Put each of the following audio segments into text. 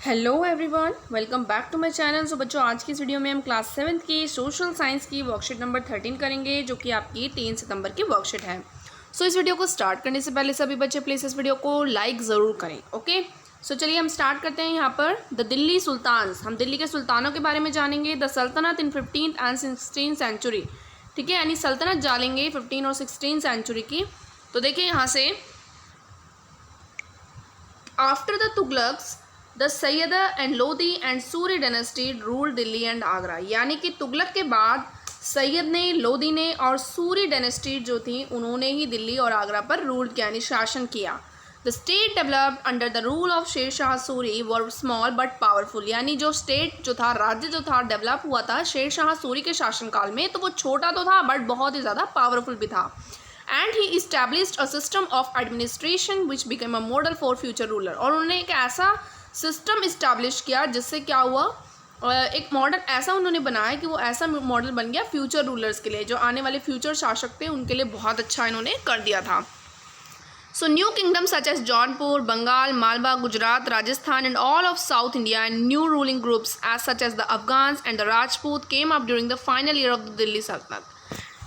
Hello everyone, welcome back to my channel. So बच्चों, आज की इस वीडियो में हम क्लास 7th की सोशल साइंस की वर्कशीट नंबर 13 करेंगे, जो कि आपकी 3 सितंबर की वर्कशीट है। सो इस वीडियो को स्टार्ट करने से पहले सभी बच्चे प्लीज़ इस वीडियो को लाइक ज़रूर करें। ओके, सो चलिए हम स्टार्ट करते हैं। यहाँ पर द दिल्ली सुल्तान्स, हम दिल्ली के सुल्तानों के बारे में जानेंगे। द सल्तनत इन 15th एंड 16th सेंचुरी, ठीक है, यानी सल्तनत जानेंगे 15 और 16 सेंचुरी की। तो देखिए यहाँ से, after the Tughlaqs the Sayyids and Lodi and Suri dynasty rule Delhi and Agra, यानी कि तुगलक के बाद सैयद ने, लोधी ने और सूरी डायनेस्टी जो थी उन्होंने ही दिल्ली और आगरा पर रूल किया, यानी शासन किया। The state developed under the rule of Sher Shah Suri were small but powerful, यानी जो स्टेट जो था, राज्य जो था, डेवलप हुआ था शेर शाह सूरी के शासनकाल में, तो वो छोटा तो था बट बहुत ही ज़्यादा पावरफुल भी था। And he established a system of administration which became a model for future ruler, और उन्होंने एक ऐसा सिस्टम इस्टेब्लिश किया जिससे क्या हुआ, एक मॉडल ऐसा उन्होंने बनाया कि वो ऐसा मॉडल बन गया फ्यूचर रूलर्स के लिए, जो आने वाले फ्यूचर शासक थे उनके लिए बहुत अच्छा इन्होंने कर दिया था। So new kingdom such as Jaunpur, Bengal, Malwa, Gujarat, Rajasthan and all of south India and new ruling groups as such as the Afghans and the Rajput came up during the final year of the Delhi Sultanate.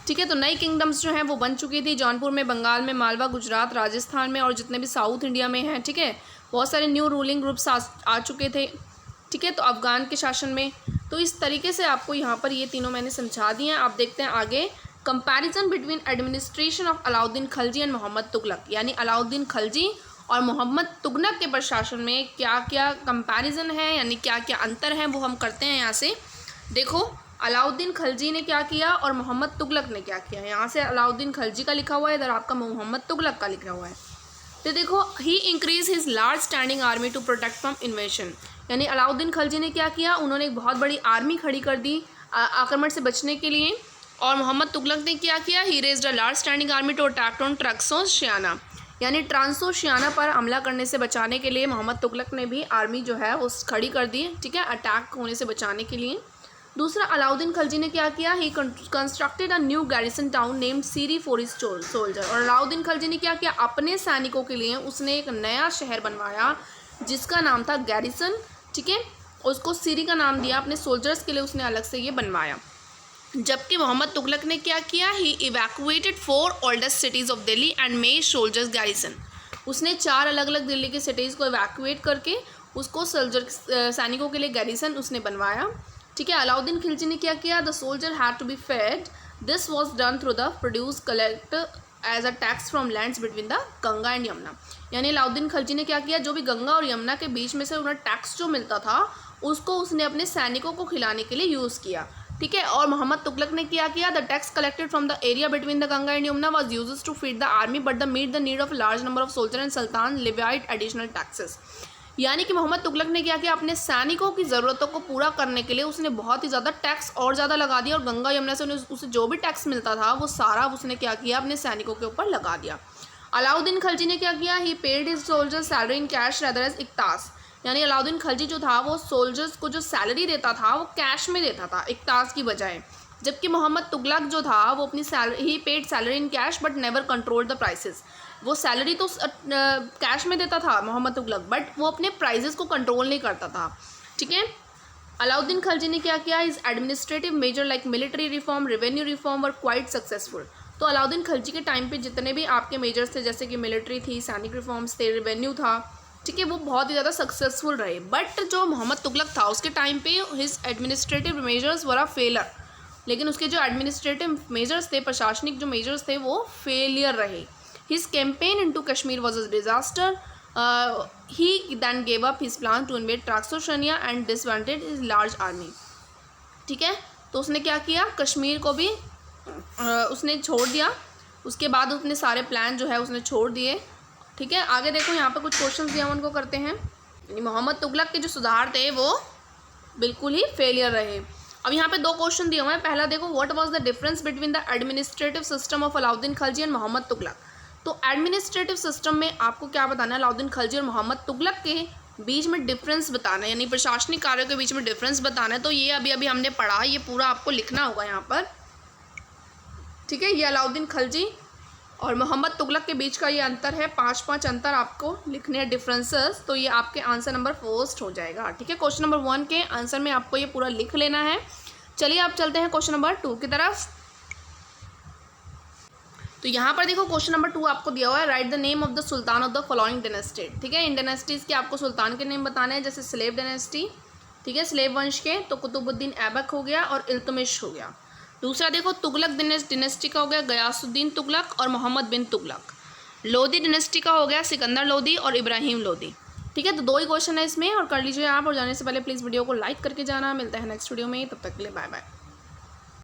ठीक है, तो नई किंगडम्स जो हैं वो बन चुकी थी जौनपुर में, बंगाल में, मालवा, गुजरात, राजस्थान में और जितने भी साउथ इंडिया में हैं। ठीक है, बहुत सारे न्यू रूलिंग ग्रुप्स आ चुके थे। ठीक है, तो अफगान के शासन में। तो इस तरीके से आपको यहाँ पर ये तीनों मैंने समझा दिए हैं। आप देखते हैं आगे, comparison between administration of Alauddin Khalji and Mohammad Tughlaq, यानी अलाउद्दीन खलजी और मोहम्मद तुगलक के प्रशासन में क्या क्या कंपैरिजन है, यानी क्या क्या अंतर है, वो हम करते हैं। यहाँ से देखो, अलाउद्दीन खलजी ने क्या किया और मोहम्मद तुगलक ने क्या किया। यहाँ से अलाउद्दीन खलजी का लिखा हुआ है, इधर आपका मोहम्मद तुगलक का लिखा हुआ है। तो देखो, he increase his large standing army to protect from invasion, यानी अलाउद्दीन खलजी ने क्या किया, उन्होंने एक बहुत बड़ी आर्मी खड़ी कर दी आक्रमण से बचने के लिए। और मोहम्मद तुगलक ने क्या किया, he raised a large standing army to attack on Transoxiana, यानी ट्रांसोशियाना पर हमला करने से बचाने के लिए मोहम्मद तुगलक ने भी आर्मी जो है वो खड़ी कर दी। ठीक है, अटैक होने से बचाने के लिए। दूसरा, अलाउद्दीन खलजी ने क्या किया, he constructed a new garrison town named Siri for his soldier, और अलाउद्दीन खलजी ने क्या किया, अपने सैनिकों के लिए उसने एक नया शहर बनवाया जिसका नाम था गैरिसन। ठीक है, उसको सीरी का नाम दिया, अपने सोल्जर्स के लिए उसने अलग से ये बनवाया। जबकि मोहम्मद तुगलक ने क्या किया, he evacuated 4 oldest cities of Delhi and made soldiers garrison, उसने 4 अलग अलग दिल्ली की सिटीज़ को इवैक्यूएट करके उसको सोल्जर सैनिकों के लिए गैरिसन उसने बनवाया। ठीक है, अलाउद्दीन खिलजी ने क्या किया, the soldier had to be fed, this was done through the produce collect as a tax from lands between the Ganga and Yamuna, यानी अलाउद्दीन खिलजी ने क्या किया, जो भी गंगा और यमुना के बीच में से उन्हें टैक्स जो मिलता था उसको उसने अपने सैनिकों को खिलाने के लिए यूज़ किया। ठीक है, और मोहम्मद तुगलक ने क्या किया, the tax collected from the area between the Ganga and Yamuna was use to feed the army but the meet the need of large number of soldier and sultan levied additional taxes, यानी कि मोहम्मद तुगलक ने क्या किया, अपने सैनिकों की ज़रूरतों को पूरा करने के लिए उसने बहुत ही ज़्यादा टैक्स और ज़्यादा लगा दिया, और गंगा यमुना से उसे जो भी टैक्स मिलता था वो सारा उसने क्या किया, अपने सैनिकों के ऊपर लगा दिया। अलाउद्दीन खलजी ने क्या किया, he paid his soldiers salary in cash rather as iqtas, यानी अलाउद्दीन खलजी जो था वो सोल्जर्स को जो सैलरी देता था वो कैश में देता था इक्तास की बजाय। जबकि मोहम्मद तुगलक जो था वो अपनी salary, he paid salary in cash but never control the prices, वो सैलरी तो कैश में देता था मोहम्मद तुगलक, बट वो अपने प्राइजेस को कंट्रोल नहीं करता था। ठीक है, अलाउद्दीन खलजी ने क्या किया, इस administrative measure like military reform, revenue reform were quite successful, तो अलाउद्दीन खलजी के टाइम पे जितने भी आपके मेजर्स थे, जैसे कि मिलिट्री थी, सैनिक रिफॉर्म्स थे, रेवेन्यू था, ठीक है, वो बहुत ही ज़्यादा सक्सेसफुल रहे। बट जो मोहम्मद तुगलक था उसके टाइम पे हिज एडमिनिस्ट्रेटिव मेजर्स वर अ फेलर, लेकिन उसके जो एडमिनिस्ट्रेटिव मेजर्स थे, प्रशासनिक जो मेजर्स थे, वो फेलियर रहे। His campaign into Kashmir was a disaster. He then gave up his plan to invade Transylvania and disbanded his large army. ठीक है, तो उसने क्या किया, कश्मीर को भी उसने छोड़ दिया, उसके बाद उसने सारे प्लान जो है उसने छोड़ दिए। ठीक है, आगे देखो, यहाँ पर कुछ क्वेश्चंस दिया उनको करते हैं। मोहम्मद तुगलक के जो सुधार थे वो बिल्कुल ही फेलियर रहे। अब यहाँ पे 2 क्वेश्चन दिए हुए हैं। पहला देखो, what was the difference between the administrative system of Alauddin Khalji and Mohammad Tughlaq, तो एडमिनिस्ट्रेटिव सिस्टम में आपको क्या बताना है, अलाउद्दीन खलजी और मोहम्मद तुगलक के बीच में डिफरेंस बताना है, यानी प्रशासनिक कार्यों के बीच में डिफरेंस बताना है। तो ये अभी अभी हमने पढ़ा, ये पूरा आपको लिखना होगा यहाँ पर। ठीक है, ये अलाउद्दीन खलजी और मोहम्मद तुगलक के बीच का ये अंतर है, 5 अंतर आपको लिखने हैं डिफरेंसेस, तो ये आपके आंसर नंबर फर्स्ट हो जाएगा। ठीक है, क्वेश्चन नंबर 1 के आंसर में आपको ये पूरा लिख लेना है। चलिए आप चलते हैं क्वेश्चन नंबर 2 की तरफ। तो यहाँ पर देखो क्वेश्चन नंबर 2 आपको दिया हुआ है, right the name of the sultan of the following dynasty. ठीक है, इन डायनेस्टीज़ के आपको सुल्तान के नेम बताने हैं, जैसे स्लेव डायनेस्टी, ठीक है, स्लेव वंश के, तो कुतुबुद्दीन ऐबक हो गया और इल्तुतमिश हो गया। दूसरा देखो तुगलक डायनेस्टी का हो गया गयासुद्दीन तुगलक और मोहम्मद बिन तुगलक। लोधी डायनेस्टी का हो गया सिकंदर लोधी और इब्राहिम लोधी। ठीक है, तो 2 ही क्वेश्चन है इसमें और कर लीजिए आप। और जाने से पहले प्लीज़ वीडियो को लाइक करके जाना। मिलता है नेक्स्ट वीडियो में, तब तक के लिए बाय बाय।